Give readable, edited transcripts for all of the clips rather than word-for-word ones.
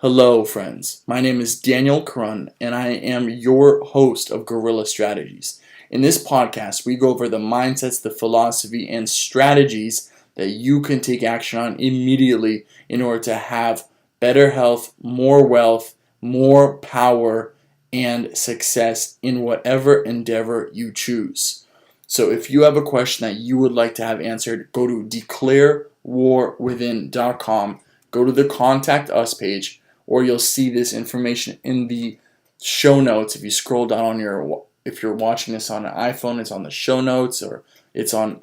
Hello, friends. My name is Daniel Karun, and I am your host of Guerrilla Strategies. In this podcast, we go over the mindsets, the philosophy, and strategies that you can take action on immediately in order to have better health, more wealth, more power, and success in whatever endeavor you choose. So if you have a question that you would like to have answered, go to declarewarwithin.com, go to the Contact Us page, or you'll see this information in the show notes. If you scroll down if you're watching this on an iPhone, it's on the show notes, or it's on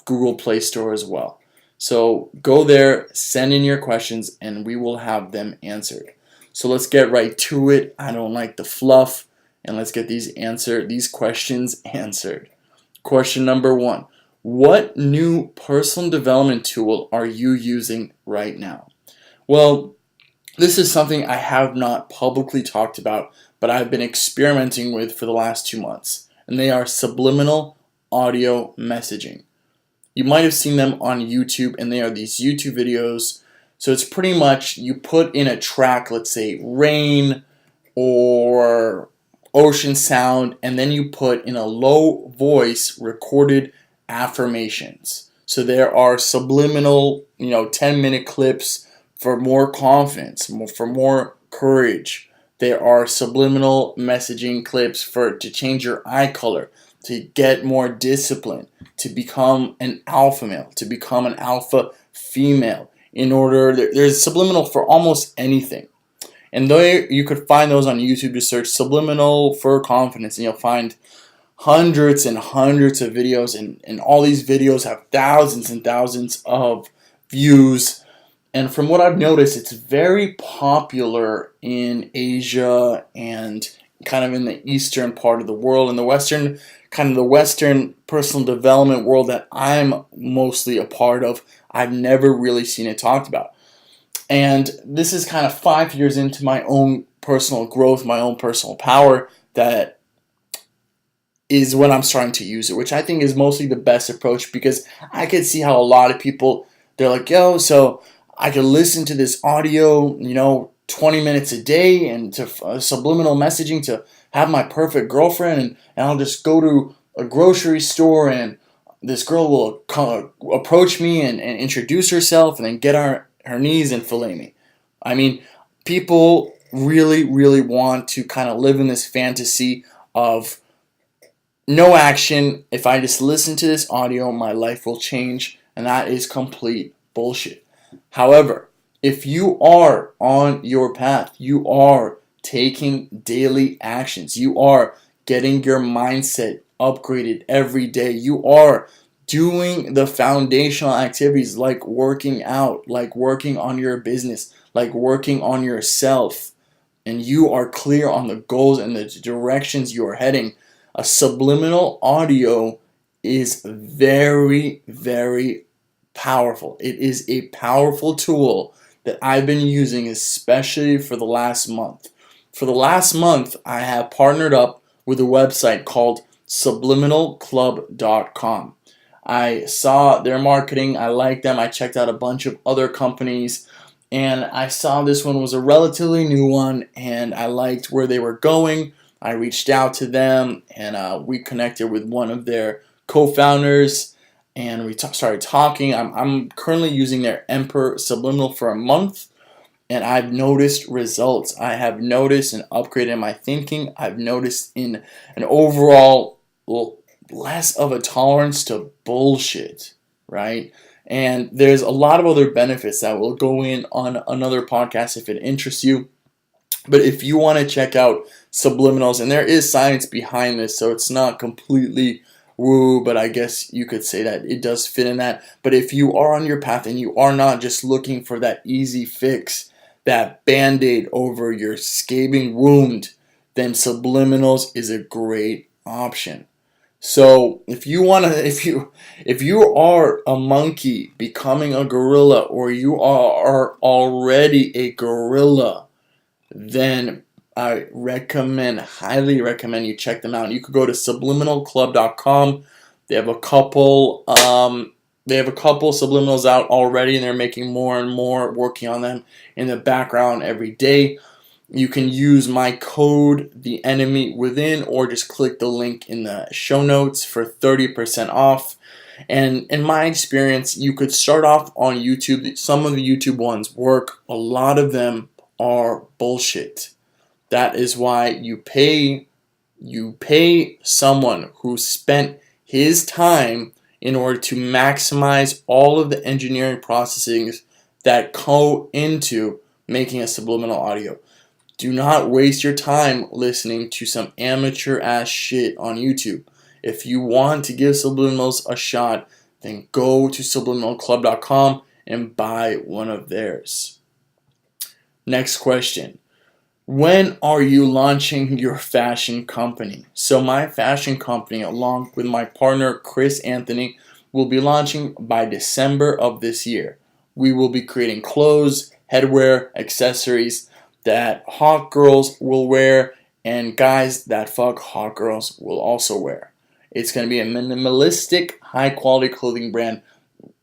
Google Play Store as well. So go there, send in your questions, and we will have them answered. So let's get right to it. I don't like the fluff, and let's get these questions answered. Question number 1. What new personal development tool are you using right now? Well, this is something I have not publicly talked about, but I've been experimenting with for the last 2 months, and they are subliminal audio messaging. You might have seen them on YouTube, and they are these YouTube videos. So it's pretty much you put in a track, let's say rain or ocean sound, and then you put in a low voice recorded affirmations. So there are subliminal, 10-minute clips for more confidence, for more courage. There are subliminal messaging clips to change your eye color, to get more discipline, to become an alpha male, to become an alpha female. There's subliminal for almost anything. And you could find those on YouTube. Just search subliminal for confidence, and you'll find hundreds and hundreds of videos, and all these videos have thousands and thousands of views. And from what I've noticed, it's very popular in Asia and kind of in the eastern part of the world. In the western personal development world that I'm mostly a part of, I've never really seen it talked about. And this is kind of 5 years into my own personal growth, my own personal power, that is when I'm starting to use it, which I think is mostly the best approach, because I could see how a lot of people, they're like, so I could listen to this audio, 20 minutes a day, and to subliminal messaging to have my perfect girlfriend, and I'll just go to a grocery store, and this girl will approach me and introduce herself, and then get her knees and fillet me. I mean, people really, really want to kind of live in this fantasy of no action. If I just listen to this audio, my life will change, and that is complete bullshit. However, if you are on your path, you are taking daily actions, you are getting your mindset upgraded every day, you are doing the foundational activities like working out, like working on your business, like working on yourself, and you are clear on the goals and the directions you are heading, a subliminal audio is very, very powerful. It is a powerful tool that I've been using, especially for the last month. For the last month, I have partnered up with a website called subliminalclub.com. I saw their marketing, I liked them, I checked out a bunch of other companies, and I saw this one was a relatively new one, and I liked where they were going. I reached out to them, and we connected with one of their co-founders, and we started talking. I'm currently using their Emperor Subliminal for a month, and I've noticed results. I have noticed an upgrade in my thinking. I've noticed in an overall less of a tolerance to bullshit, right? And there's a lot of other benefits that will go in on another podcast if it interests you. But if you want to check out subliminals, and there is science behind this, so it's not completely woo, but I guess you could say that it does fit in that. But if you are on your path and you are not just looking for that easy fix, that band-aid over your scathing wound, then subliminals is a great option. So if you are a monkey becoming a gorilla, or you are already a gorilla, then I highly recommend you check them out. You could go to subliminalclub.com. They have a couple They have a couple subliminals out already, and they're making more and more, working on them in the background every day. You can use my code, the enemy within, or just click the link in the show notes for 30% off. And in my experience, you could start off on YouTube. Some of the YouTube ones work. A lot of them are bullshit. That is why you pay someone who spent his time in order to maximize all of the engineering processing that go into making a subliminal audio. Do not waste your time listening to some amateur ass shit on YouTube. If you want to give subliminals a shot, then go to subliminalclub.com and buy one of theirs. Next question. When are you launching your fashion company? So my fashion company, along with my partner Chris Anthony, will be launching by December of this year. We will be creating clothes, headwear, accessories that hot girls will wear, and guys that fuck hot girls will also wear. It's going to be a minimalistic, high-quality clothing brand.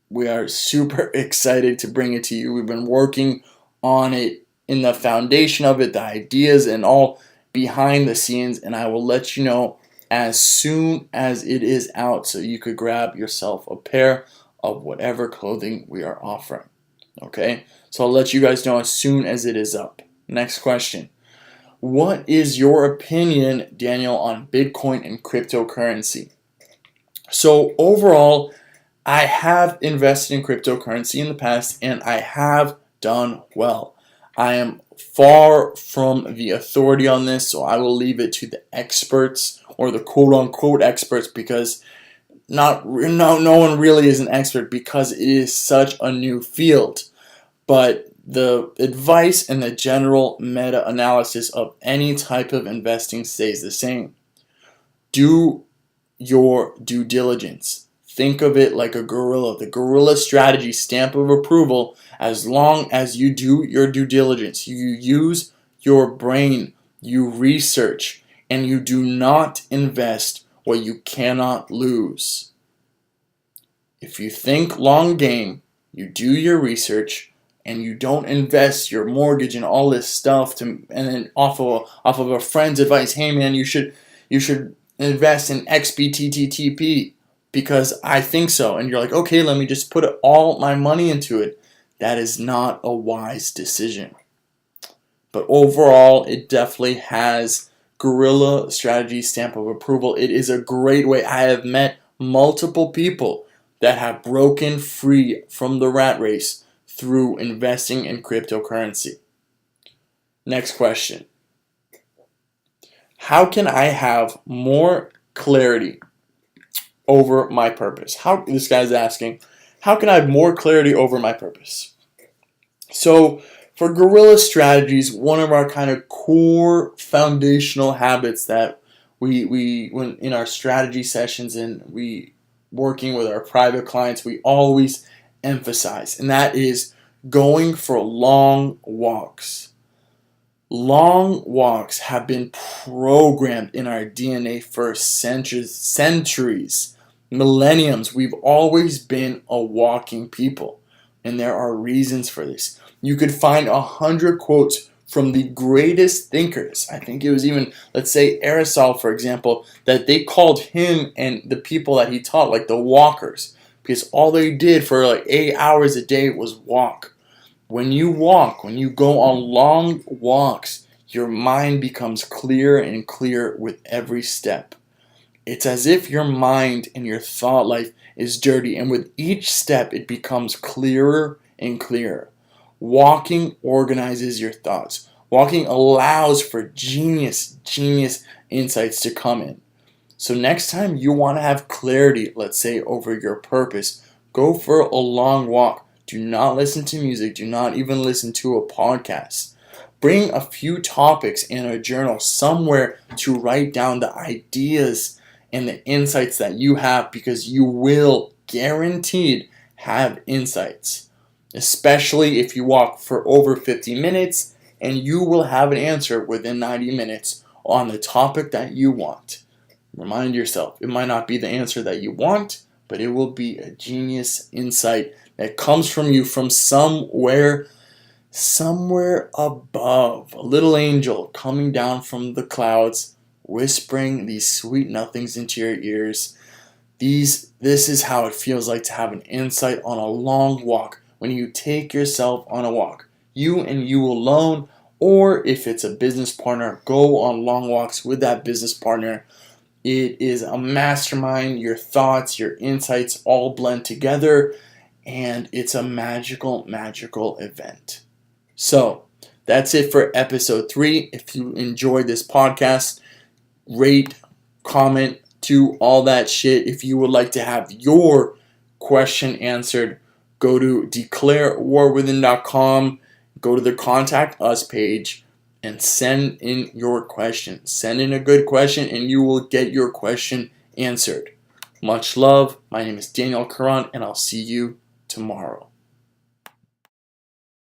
We are super excited to bring it to you. We've been working on it, in the foundation of it, the ideas and all behind the scenes, and I will let you know as soon as it is out so you could grab yourself a pair of whatever clothing we are offering. Okay? So I'll let you guys know as soon as it is up. Next question. What is your opinion, Daniel, on Bitcoin and cryptocurrency? So overall, I have invested in cryptocurrency in the past, and I have done well. I am far from the authority on this, so I will leave it to the experts, or the quote-unquote experts, because no one really is an expert because it is such a new field. But the advice and the general meta-analysis of any type of investing stays the same. Do your due diligence. Think of it like a gorilla. The gorilla strategy stamp of approval, as long as you do your due diligence. You use your brain, you research, and you do not invest what you cannot lose. If you think long game, you do your research, and you don't invest your mortgage and all this stuff and then off of a friend's advice, hey man, you should invest in XBTTTP because I think so, and you're like, okay, let me just put all my money into it. That is not a wise decision. But overall, it definitely has guerrilla strategy stamp of approval. It is a great way. I have met multiple people that have broken free from the rat race through investing in cryptocurrency. Next question. How can I have more clarity over my purpose? This guy's asking, how can I have more clarity over my purpose? So for guerrilla strategies, one of our kind of core foundational habits that we when in our strategy sessions and we working with our private clients, we always emphasize, and that is going for long walks. Long walks have been programmed in our DNA for centuries, millenniums. We've always been a walking people, and there are reasons for this. You could find 100 quotes from the greatest thinkers. I think it was even, let's say, Aristotle, for example, that they called him and the people that he taught like the walkers, because all they did for like 8 hours a day was walk. When you walk, when you go on long walks, your mind becomes clearer and clearer with every step. It's as if your mind and your thought life is dirty, and with each step it becomes clearer and clearer. Walking organizes your thoughts. Walking allows for genius insights to come in. So next time you want to have clarity, let's say, over your purpose, go for a long walk. Do not listen to music. Do not even listen to a podcast. Bring a few topics in a journal somewhere to write down the ideas and the insights that you have, because you will guaranteed have insights, especially if you walk for over 50 minutes, and you will have an answer within 90 minutes on the topic that you want. Remind yourself, it might not be the answer that you want, but it will be a genius insight that comes from you from somewhere above. A little angel coming down from the clouds, whispering these sweet nothings into your ears. This is how it feels like to have an insight on a long walk. When you take yourself on a walk, you and you alone, or if it's a business partner, go on long walks with that business partner. It is a mastermind. Your thoughts, your insights all blend together, and it's a magical event. So that's it for episode 3. If you enjoyed this podcast, rate, comment, do all that shit. If you would like to have your question answered, go to declarewarwithin.com, go to the Contact Us page, and send in your question. Send in a good question, and you will get your question answered. Much love. My name is Daniel Caron, and I'll see you tomorrow.